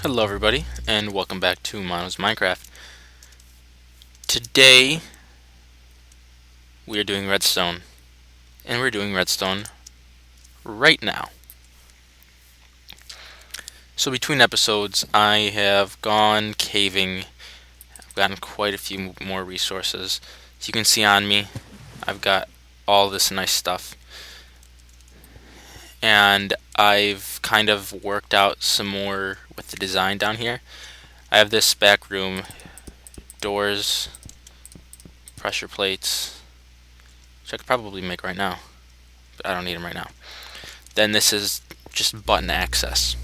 Hello everybody, and welcome back to Mano's Minecraft. Today, we are doing Redstone, and we're doing Redstone right now. So between episodes, I have gone caving. I've gotten quite a few more resources. As you can see on me, I've got all this nice stuff. And I've kind of worked out some more with the design down here. I have this back room, doors, pressure plates, which I could probably make right now, but I don't need them right now. Then this is just button access.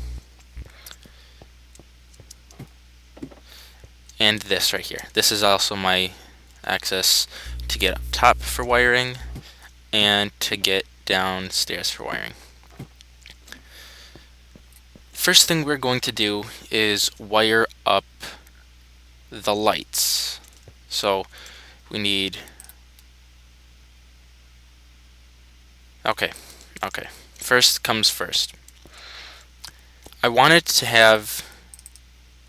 And this right here. This is also my access to get up top for wiring and to get downstairs for wiring. First thing we're going to do is wire up the lights. So we need... Okay. First comes first. I wanted to have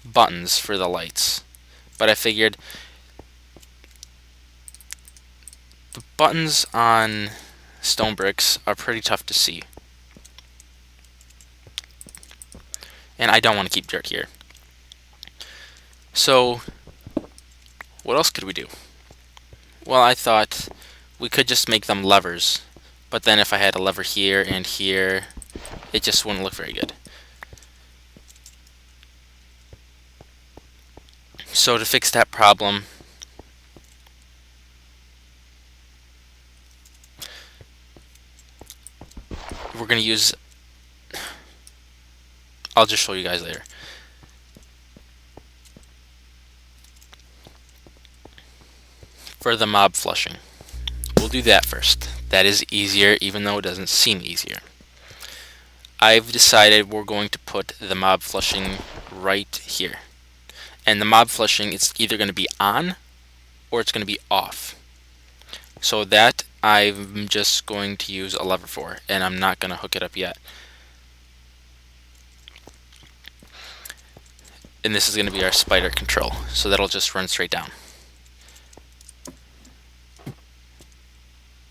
buttons for the lights, but I figured the buttons on stone bricks are pretty tough to see. And I don't want to keep dirt here. So, what else could we do? Well, I thought we could just make them levers, but then if I had a lever here and here, it just wouldn't look very good. So to fix that problem, we're going to use... I'll just show you guys later. For the mob flushing, we'll do that first. That is easier, even though it doesn't seem easier. I've decided we're going to put the mob flushing right here. And the mob flushing, it's either going to be on or it's going to be off. So that I'm just going to use a lever for, and I'm not going to hook it up yet. And this is going to be our spider control, so that'll just run straight down.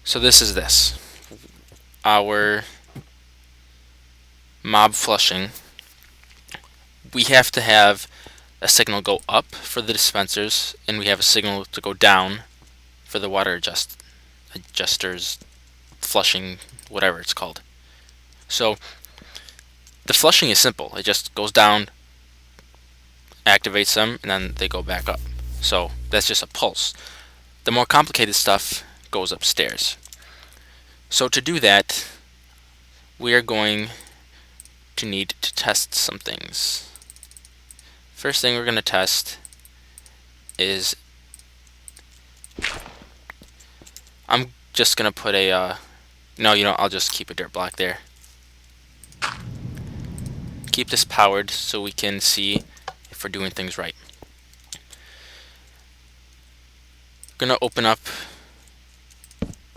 So this is our mob flushing. We have to have a signal go up for the dispensers, and we have a signal to go down for the water adjusters, flushing, whatever it's called. So the flushing is simple. It just goes down, activates them, and then they go back up. So that's just a pulse. The more complicated stuff goes upstairs. So to do that, we are going to need to test some things. First thing we're going to test is... I'm just going to put a... no, I'll just keep a dirt block there. Keep this powered so we can see if we're doing things right. I'm going to open up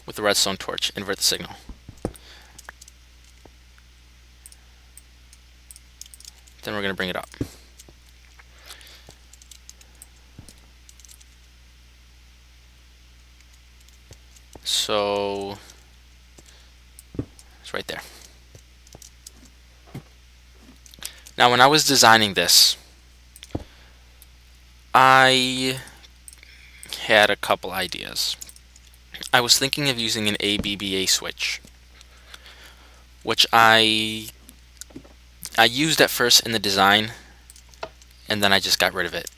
with the redstone torch, invert the signal. Then we're going to bring it up. So it's right there. Now when I was designing this, I had a couple ideas. I was thinking of using an ABBA switch, which I used at first in the design, and then I just got rid of it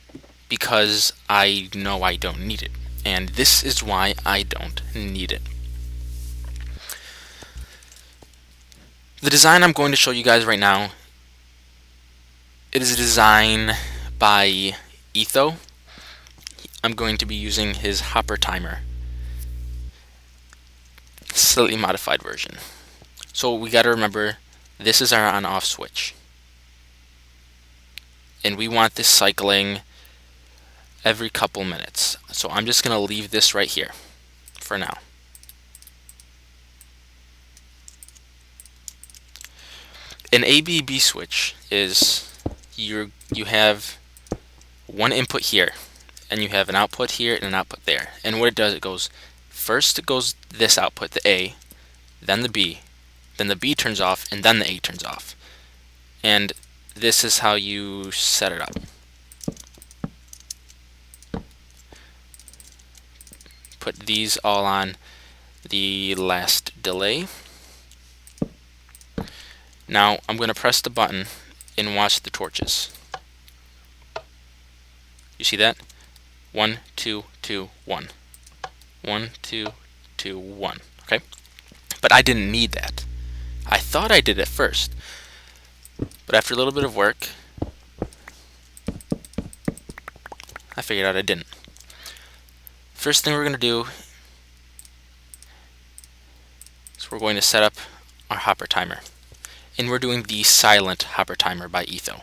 because I know I don't need it, and this is why I don't need it. The design I'm going to show you guys right now, it is a design by Etho. I'm going to be using his hopper timer, slightly modified version. So we got to remember, this is our on-off switch, and we want this cycling every couple minutes. So I'm just going to leave this right here for now. An ABB switch is you have one input here, and you have an output here and an output there. And what it does, it goes first, it goes this output, the A, then the B, then the B turns off, and then the A turns off. And this is how you set it up. Put these all on the last delay. Now I'm going to press the button and watch the torches. You see that? 1, 2, 2, 1. 1, 2, 2, 1. Okay? But I didn't need that. I thought I did it first. But after a little bit of work, I figured out I didn't. First thing we're going to do is we're going to set up our hopper timer. And we're doing the silent hopper timer by Etho.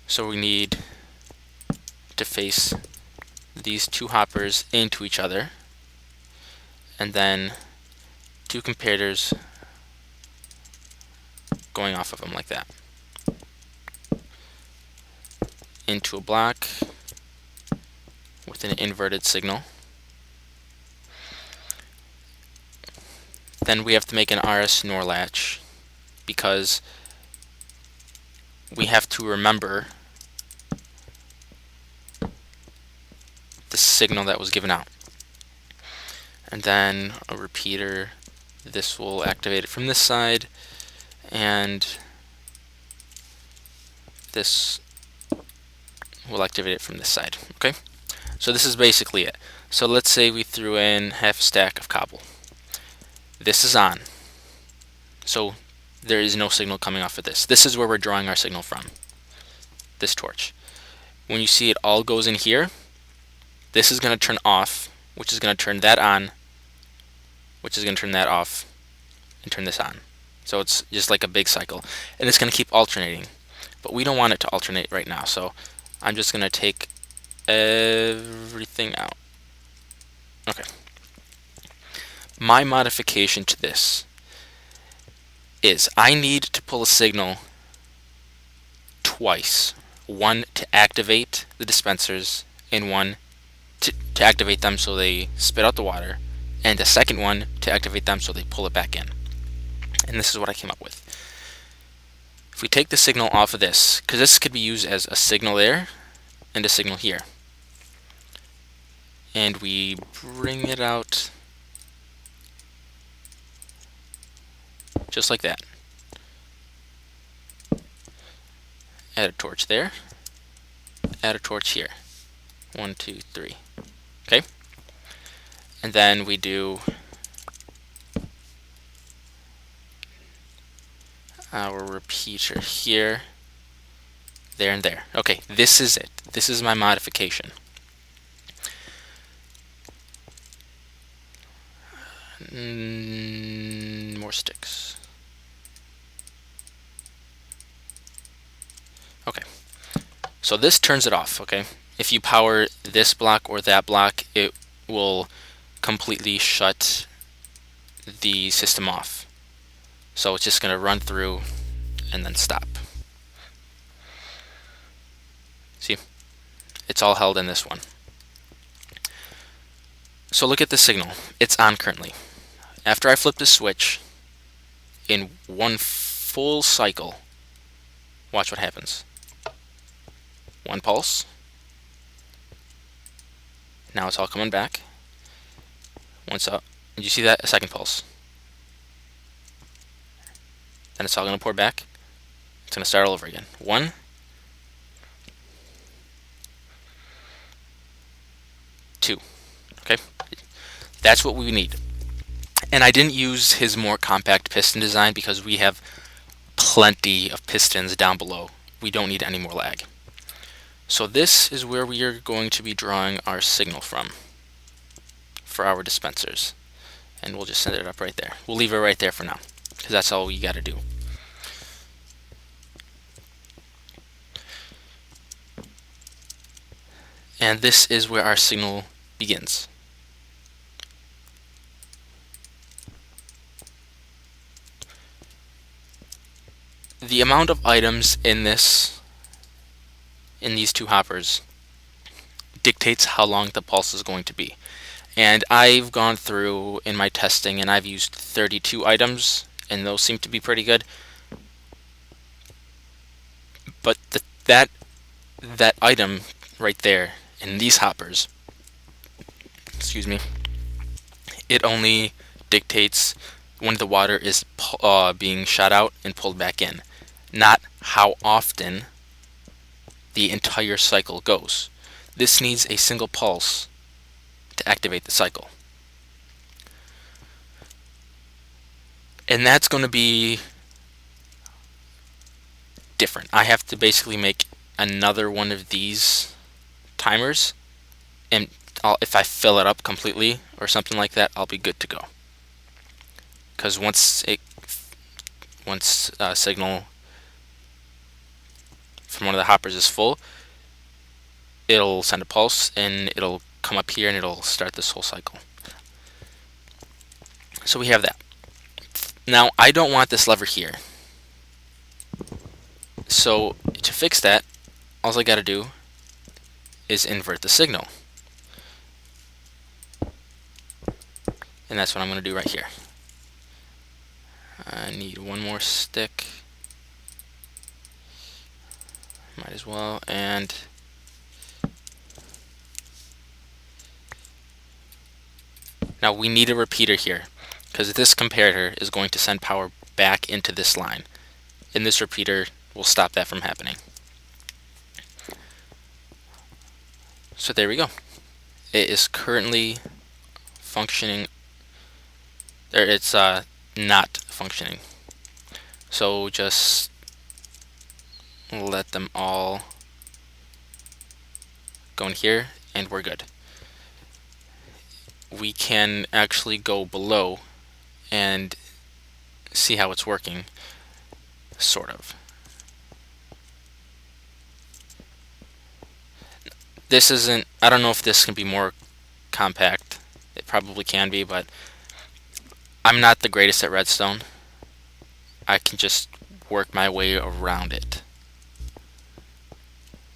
So we need to face these two hoppers into each other, and then two comparators going off of them like that. Into a block with an inverted signal. Then we have to make an RS NOR latch because we have to remember the signal that was given out. And then a repeater, this will activate it from this side, and this will activate it from this side. Okay? So this is basically it. So let's say we threw in half a stack of cobble. This is on. So there is no signal coming off of this. This is where we're drawing our signal from. This torch. When you see it all goes in here, this is going to turn off, which is going to turn that on, which is going to turn that off, and turn this on. So it's just like a big cycle. And it's going to keep alternating. But we don't want it to alternate right now. So I'm just going to take everything out. Okay. My modification to this is I need to pull a signal twice. One to activate the dispensers, and one to activate them so they spit out the water, and the second one to activate them so they pull it back in. And this is what I came up with. If we take the signal off of this, because this could be used as a signal there and a signal here, and we bring it out just like that. Add a torch there, add a torch here. 1, 2, 3. Okay? And then we do our repeater here, there, and there. Okay, this is it. This is my modification. More sticks. Okay. So this turns it off, okay? If you power this block or that block, it will completely shut the system off. So it's just going to run through and then stop. See? It's all held in this one. So look at the signal. It's on currently. After I flip the switch, in one full cycle, watch what happens. One pulse. Now it's all coming back. Once up. Did you see that? A second pulse. Then it's all going to pour back. It's going to start all over again. 1. 2. Okay? That's what we need. And I didn't use his more compact piston design because we have plenty of pistons down below. We don't need any more lag. So this is where we are going to be drawing our signal from for our dispensers. And we'll just set it up right there. We'll leave it right there for now, because that's all we got to do. And this is where our signal begins. the amount of items in these two hoppers dictates how long the pulse is going to be. And I've gone through in my testing and I've used 32 items, and those seem to be pretty good. But that item right there in these hoppers, excuse me, it only dictates when the water is being shot out and pulled back in, not how often the entire cycle goes. This needs a single pulse to activate the cycle. And that's going to be different. I have to basically make another one of these timers, and if I fill it up completely or something like that, I'll be good to go. Because once signal from one of the hoppers is full, it'll send a pulse and it'll come up here and it'll start this whole cycle. So we have that. Now I don't want this lever here. So to fix that, all I gotta do is invert the signal. And that's what I'm gonna do right here. I need one more stick. Might as well. And now we need a repeater here, because this comparator is going to send power back into this line, and this repeater will stop that from happening. So there we go. It is currently functioning, or it's not functioning. So just let them all go in here and we're good. We can actually go below and see how it's working, sort of. This isn't, I don't know if this can be more compact. It probably can be, but I'm not the greatest at Redstone. I can just work my way around it.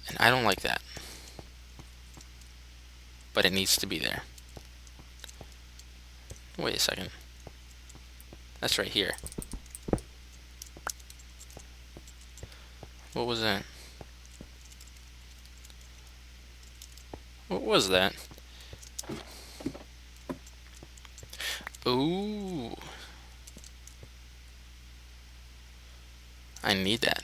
And I don't like that. But it needs to be there. Wait a second. That's right here. What was that? What was that? Ooh. I need that.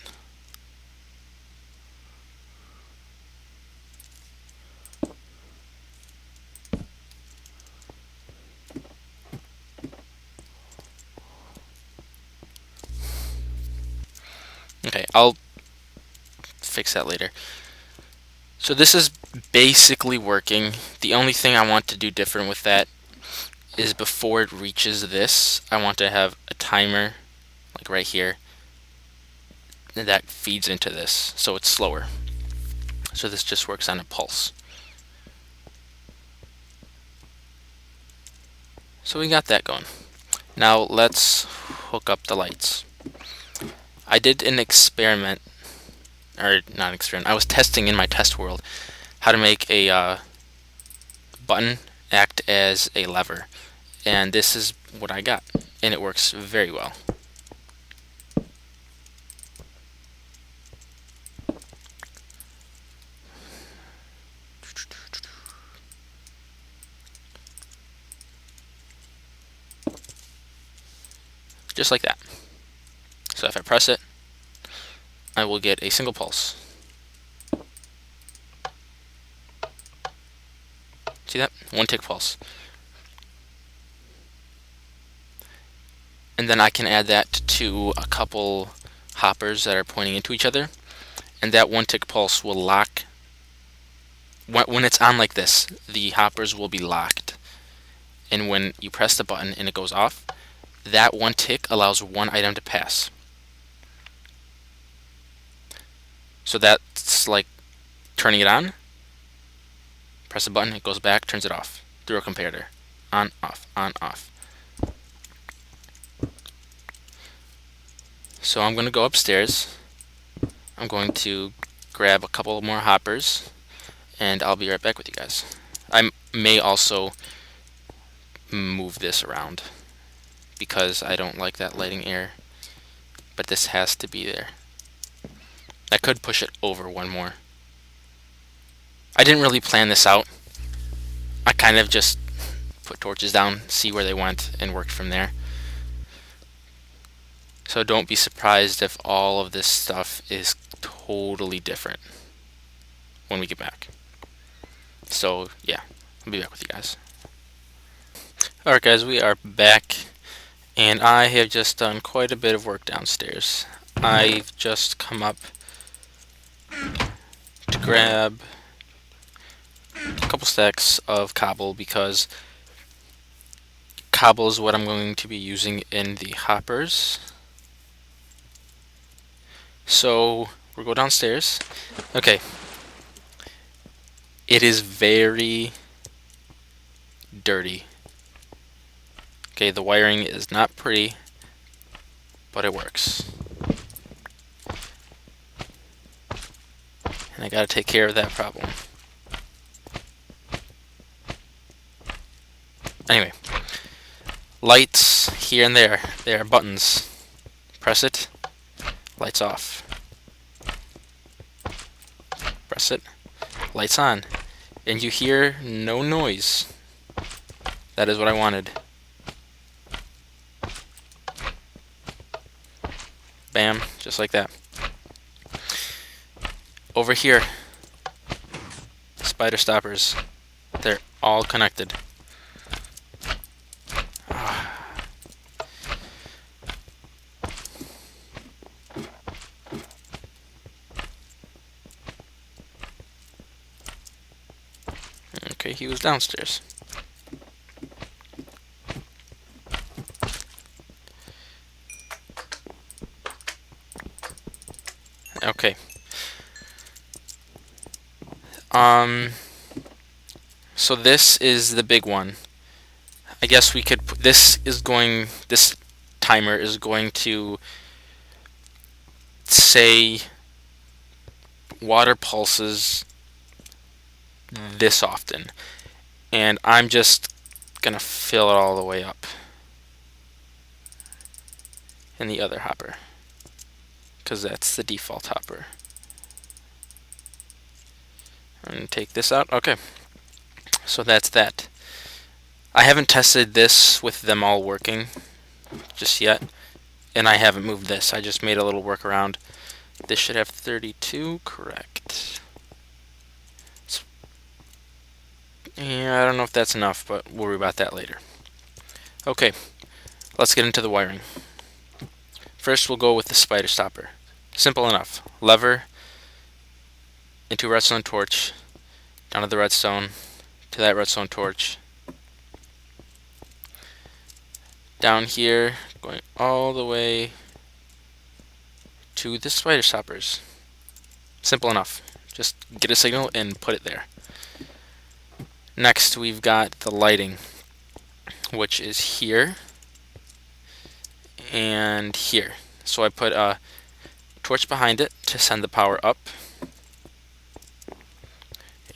Okay, I'll fix that later. So this is basically working. The only thing I want to do different with that is before it reaches this, I want to have a timer, like right here, that feeds into this, so it's slower. So this just works on a pulse. So we got that going. Now let's hook up the lights. I did an experiment, or not experiment, I was testing in my test world how to make a button act as a lever. And this is what I got, and it works very well. Just like that. So if I press it, I will get a single pulse. See that? One tick pulse. And then I can add that to a couple hoppers that are pointing into each other, and that one tick pulse will lock. When it's on like this, the hoppers will be locked, and when you press the button and it goes off, that one tick allows one item to pass. So that's like turning it on, press the button, it goes back, turns it off through a comparator. On, off, on, off. So I'm going to go upstairs. I'm going to grab a couple more hoppers, and I'll be right back with you guys. I may also move this around because I don't like that lighting air, but this has to be there. I could push it over one more. I didn't really plan this out. I kind of just put torches down, see where they went, and worked from there. So don't be surprised if all of this stuff is totally different when we get back. So yeah, I'll be back with you guys. Alright guys, we are back, and I have just done quite a bit of work downstairs. I've just come up to grab a couple stacks of cobble because cobble is what I'm going to be using in the hoppers. So we'll go downstairs. Okay. It is very dirty. Okay, the wiring is not pretty, but it works. And I gotta take care of that problem. Anyway, lights here and there. There are buttons. Press it, lights off. Press it, lights on. And you hear no noise. That is what I wanted. Bam, just like that. Over here, spider stoppers. They're all connected. Okay, he was downstairs. Okay. So this is the big one. I guess we could put, this timer is going to say water pulses this often. And I'm just gonna fill it all the way up in the other hopper, because that's the default hopper. And take this out. Okay, so that's that. I haven't tested this with them all working just yet, and I haven't moved this. I just made a little workaround. This should have 32, correct. Yeah, I don't know if that's enough, but we'll worry about that later. Okay, let's get into the wiring. First, we'll go with the spider stopper. Simple enough. Lever into redstone torch, down to the redstone, to that redstone torch, down here, going all the way to the spider stoppers. Simple enough. Just get a signal and put it there. Next, we've got the lighting, which is here and here. So I put a torch behind it to send the power up,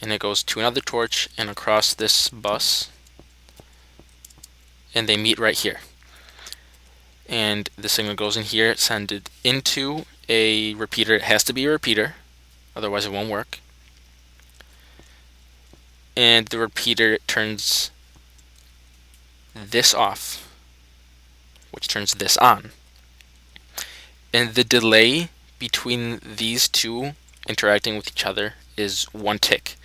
and it goes to another torch and across this bus, and they meet right here. And the signal goes in here, send it into a repeater. It has to be a repeater, otherwise it won't work. And the repeater turns this off, which turns this on. And the delay between these two interacting with each other is 1 tick.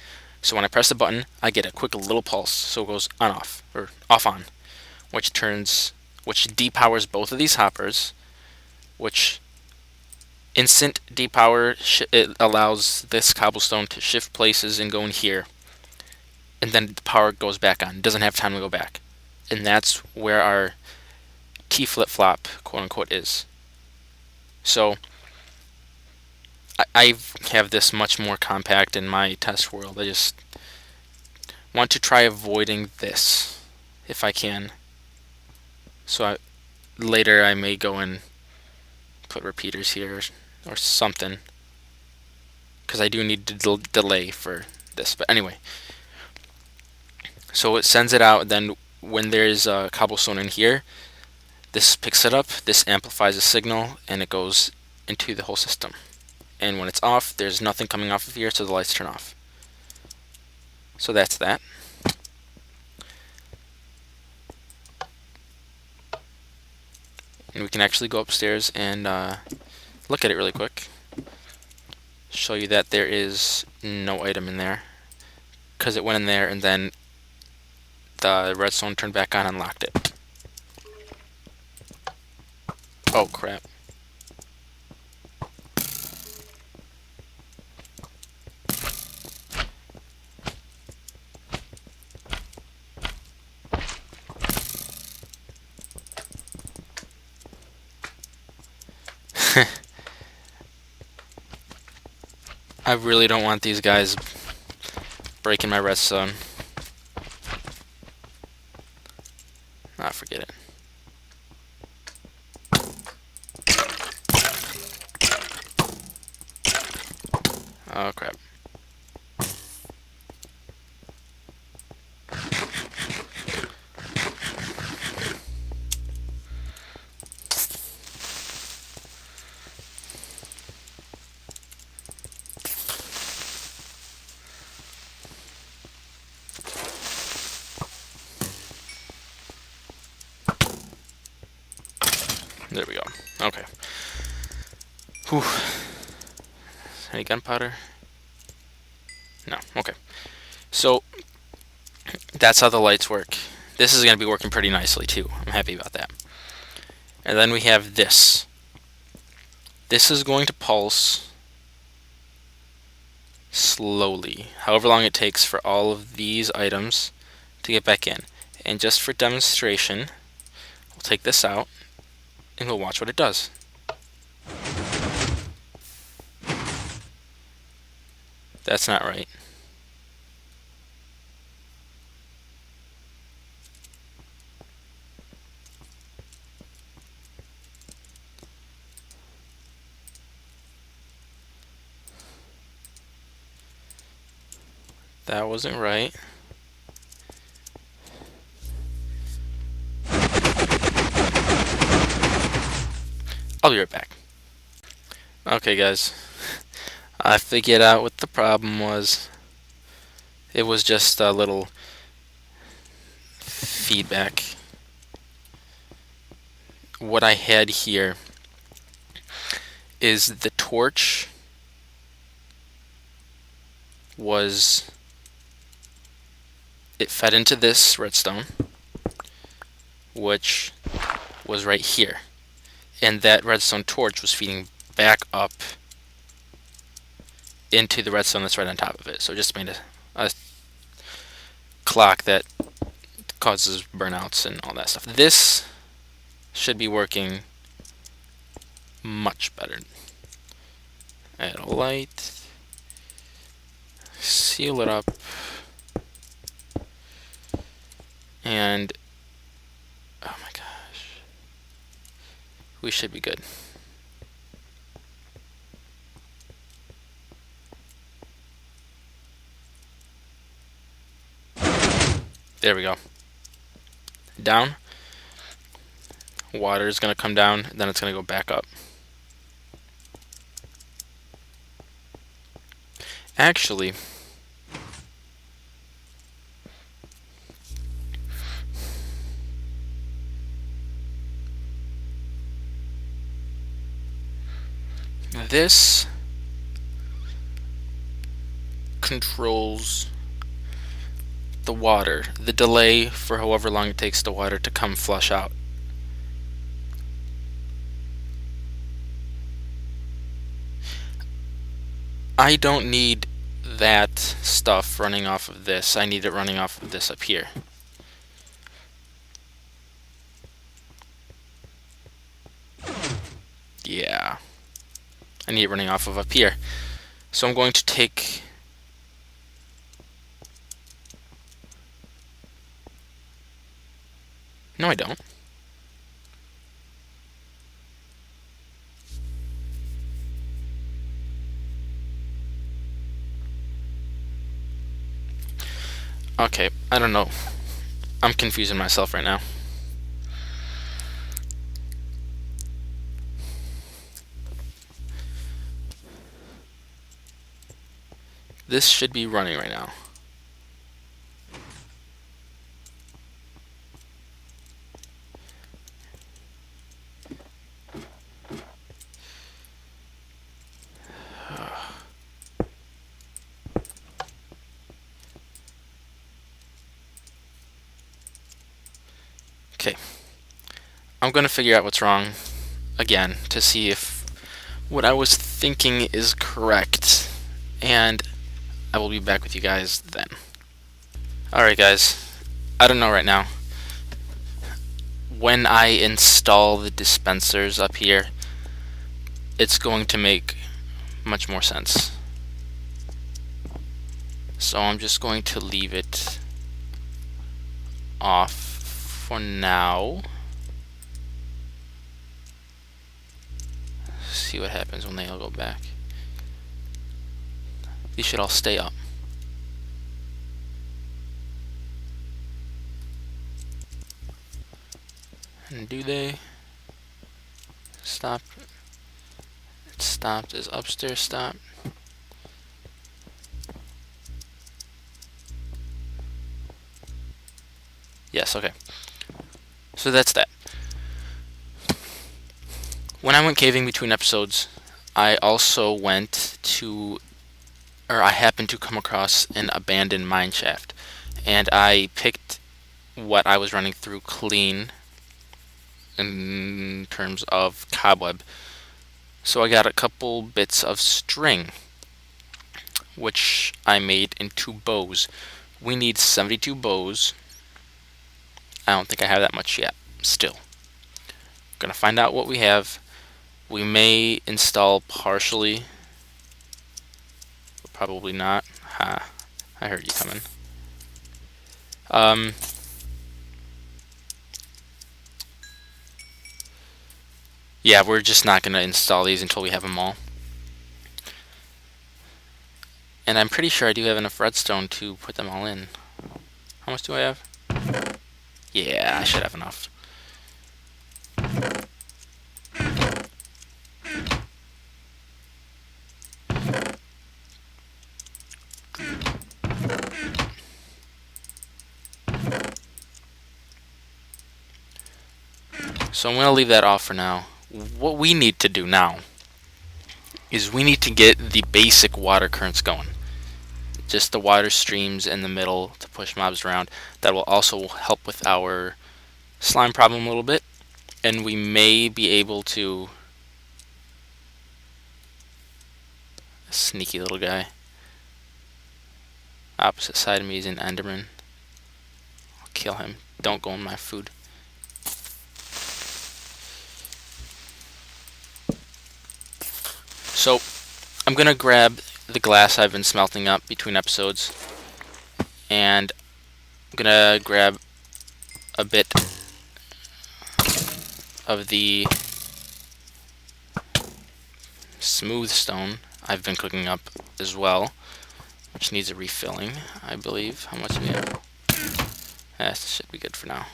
So when I press the button, I get a quick little pulse, so it goes on off, or off on, which depowers both of these hoppers, which instant depower, it allows this cobblestone to shift places and go in here, and then the power goes back on. It doesn't have time to go back. And that's where our T flip-flop, quote-unquote, is. So I have this much more compact in my test world. I just want to try avoiding this if I can. So later I may go and put repeaters here or something, because I do need to delay for this. But anyway, so it sends it out. Then when there's a cobblestone in here, this picks it up, this amplifies the signal, and it goes into the whole system. And when it's off, there's nothing coming off of here, so the lights turn off. So that's that. And we can actually go upstairs and look at it really quick. Show you that there is no item in there, because it went in there and then the redstone turned back on and locked it. Oh crap. I really don't want these guys breaking my redstone. Ah, forget it. Oh crap. There we go. Okay. Whew. Any gunpowder? No. Okay. So that's how the lights work. This is going to be working pretty nicely too. I'm happy about that. And then we have this. This is going to pulse slowly, however long it takes for all of these items to get back in. And just for demonstration, we'll take this out and we'll watch what it does. That's not right. That wasn't right. I'll be right back. Okay guys, I figured out what the problem was. It was just a little feedback. What I had here is the torch it fed into this redstone, which was right here, and that redstone torch was feeding back up into the redstone that's right on top of it. So it just made a clock that causes burnouts and all that stuff. This should be working much better. Add a light, seal it up, and oh my gosh, we should be good. There we go. Down. Water is going to come down, then it's going to go back up. Actually, this controls the water, the delay for however long it takes the water to come flush out. I don't need that stuff running off of this. I need it running off of this up here. Yeah. I need it running off of up here. So I'm going to take no, I don't. Okay, I don't know. I'm confusing myself right now. This should be running right now. Okay. I'm gonna figure out what's wrong again to see if what I was thinking is correct. And I will be back with you guys then. Alright guys, I don't know right now. When I install the dispensers up here, it's going to make much more sense. So I'm just going to leave it off for now. See what happens when they all go back. These should all stay up. And do they? Stop. It stopped. Is upstairs stopped? Yes, okay. So that's that. When I went caving between episodes, I also went to, or I happened to come across an abandoned mine shaft. And I picked what I was running through clean in terms of cobweb. So I got a couple bits of string, which I made into bows. We need 72 bows. I don't think I have that much yet, still. Gonna find out what we have. We may install partially, but probably not. Ha, I heard you coming. Yeah, we're just not gonna install these until we have them all. And I'm pretty sure I do have enough redstone to put them all in. How much do I have? Yeah, I should have enough. So I'm going to leave that off for now. What we need to do now is we need to get the basic water currents going. Just the water streams in the middle to push mobs around. That will also help with our slime problem a little bit. And we may be able to... Sneaky little guy. Opposite side of me is an Enderman. I'll kill him. Don't go in my food. So, I'm going to grab the glass I've been smelting up between episodes. And I'm going to grab a bit of the smooth stone I've been cooking up as well, which needs a refilling, I believe. How much do we have? That should be good for now.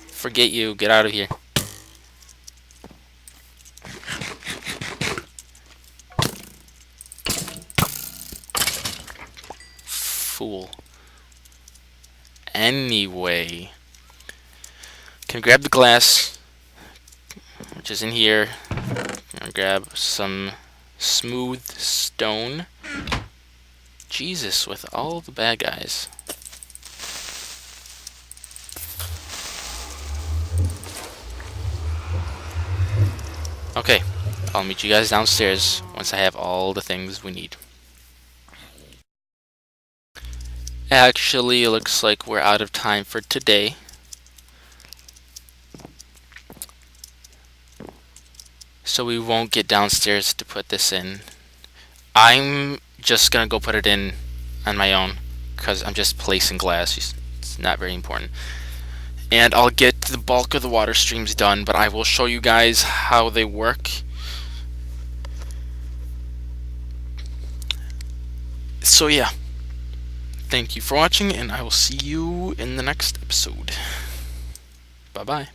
Forget you. Get out of here. Fool. Anyway, can grab the glass, which is in here. I'll grab some smooth stone. Jesus, with all the bad guys. Okay, I'll meet you guys downstairs once I have all the things we need. Actually, it looks like we're out of time for today. So we won't get downstairs to put this in. I'm just gonna go put it in on my own because I'm just placing glass. It's not very important. And I'll get the bulk of the water streams done, but I will show you guys how they work. So yeah, Thank you for watching, and I will see you in the next episode. Bye bye.